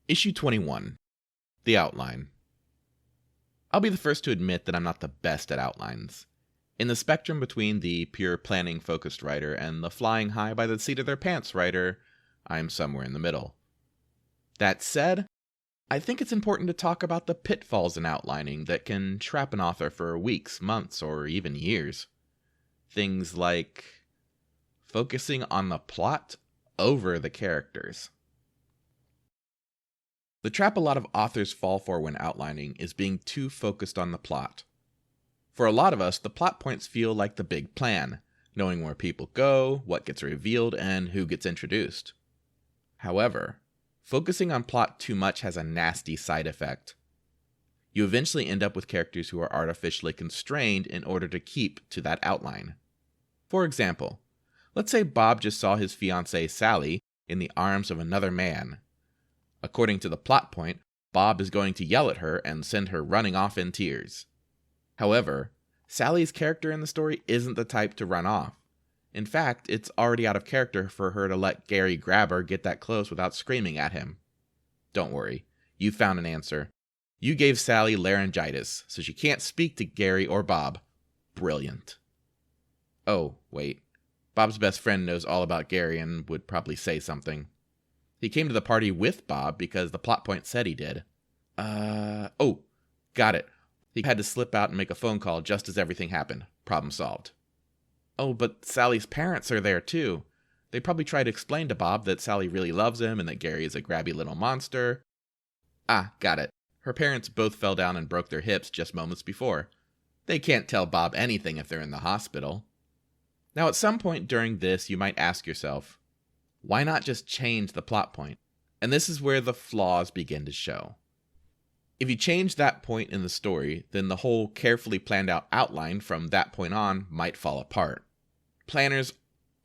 Issue 21, The Outline. I'll be the first to admit that I'm not the best at outlines. In the spectrum between the pure planning-focused writer and the flying high by the seat of their pants writer, I'm somewhere in the middle. That said, I think it's important to talk about the pitfalls in outlining that can trap an author for weeks, months, or even years. Things like focusing on the plot over the characters. The trap a lot of authors fall for when outlining is being too focused on the plot. For a lot of us, the plot points feel like the big plan, knowing where people go, what gets revealed, and who gets introduced. However, focusing on plot too much has a nasty side effect. You eventually end up with characters who are artificially constrained in order to keep to that outline. For example, let's say Bob just saw his fiancée Sally in the arms of another man. According to the plot point, Bob is going to yell at her and send her running off in tears. However, Sally's character in the story isn't the type to run off. In fact, it's already out of character for her to let Gary grab her get that close without screaming at him. Don't worry, you found an answer. You gave Sally laryngitis, so she can't speak to Gary or Bob. Brilliant. Oh, wait. Bob's best friend knows all about Gary and would probably say something. He came to the party with Bob because the plot point said he did. Oh, got it. He had to slip out and make a phone call just as everything happened. Problem solved. Oh, but Sally's parents are there too. They probably tried to explain to Bob that Sally really loves him and that Gary is a grabby little monster. Ah, got it. Her parents both fell down and broke their hips just moments before. They can't tell Bob anything if they're in the hospital. Now, at some point during this, you might ask yourself, why not just change the plot point? And this is where the flaws begin to show. If you change that point in the story, then the whole carefully planned out outline from that point on might fall apart. Planners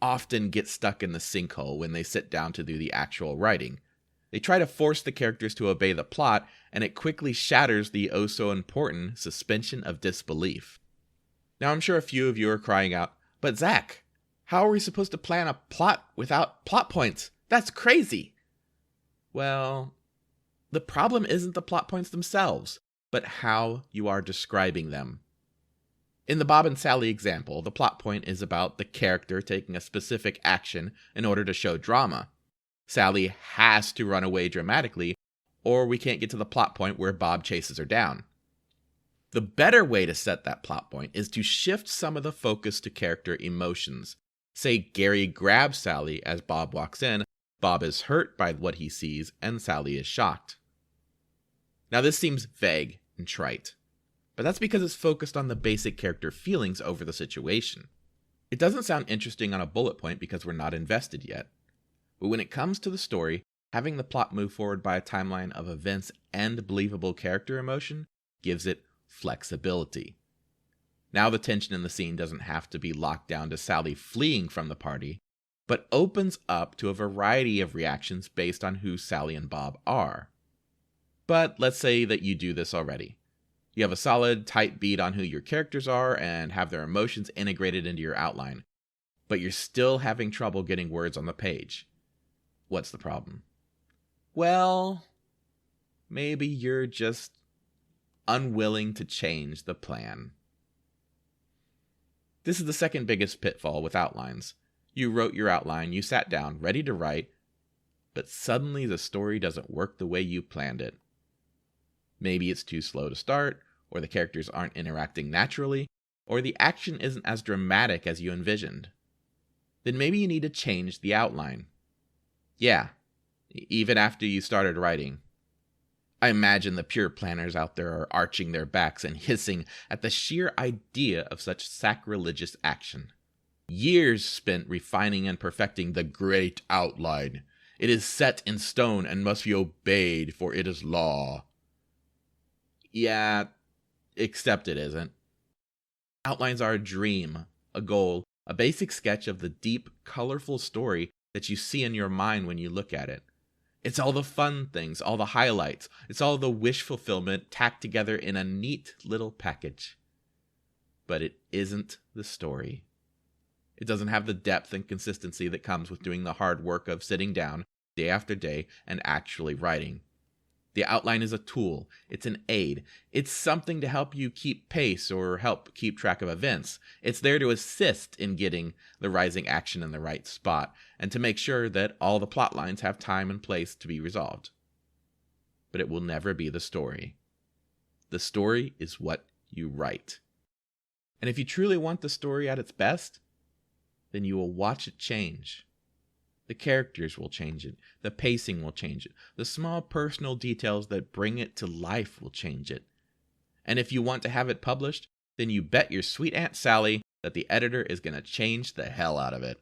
often get stuck in the sinkhole when they sit down to do the actual writing. They try to force the characters to obey the plot, and it quickly shatters the oh-so-important suspension of disbelief. Now, I'm sure a few of you are crying out, "But Xack, how are we supposed to plan a plot without plot points? That's crazy!" Well, the problem isn't the plot points themselves, but how you are describing them. In the Bob and Sally example, the plot point is about the character taking a specific action in order to show drama. Sally has to run away dramatically, or we can't get to the plot point where Bob chases her down. The better way to set that plot point is to shift some of the focus to character emotions. Say Gary grabs Sally as Bob walks in, Bob is hurt by what he sees, and Sally is shocked. Now this seems vague and trite, but that's because it's focused on the basic character feelings over the situation. It doesn't sound interesting on a bullet point because we're not invested yet. But when it comes to the story, having the plot move forward by a timeline of events and believable character emotion gives it flexibility. Now the tension in the scene doesn't have to be locked down to Sally fleeing from the party, but opens up to a variety of reactions based on who Sally and Bob are. But let's say that you do this already. You have a solid, tight beat on who your characters are and have their emotions integrated into your outline, but you're still having trouble getting words on the page. What's the problem? Well, maybe you're just unwilling to change the plan. This is the second biggest pitfall with outlines. You wrote your outline, you sat down, ready to write, but suddenly the story doesn't work the way you planned it. Maybe it's too slow to start, or the characters aren't interacting naturally, or the action isn't as dramatic as you envisioned. Then maybe you need to change the outline. Yeah, even after you started writing. I imagine the pure planners out there are arching their backs and hissing at the sheer idea of such sacrilegious action. Years spent refining and perfecting the great outline. It is set in stone and must be obeyed, for it is law. Yeah, except it isn't. Outlines are a dream, a goal, a basic sketch of the deep, colorful story that you see in your mind when you look at it. It's all the fun things, all the highlights. It's all the wish fulfillment tacked together in a neat little package. But it isn't the story. It doesn't have the depth and consistency that comes with doing the hard work of sitting down day after day and actually writing. The outline is a tool. It's an aid. It's something to help you keep pace or help keep track of events. It's there to assist in getting the rising action in the right spot and to make sure that all the plot lines have time and place to be resolved. But it will never be the story. The story is what you write. And if you truly want the story at its best, then you will watch it change. The characters will change it. The pacing will change it. The small personal details that bring it to life will change it. And if you want to have it published, then you bet your sweet Aunt Sally that the editor is going to change the hell out of it.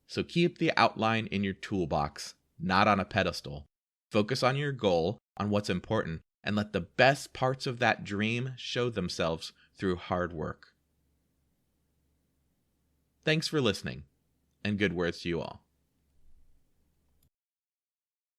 So keep the outline in your toolbox, not on a pedestal. Focus on your goal, on what's important, and let the best parts of that dream show themselves through hard work. Thanks for listening, and good words to you all.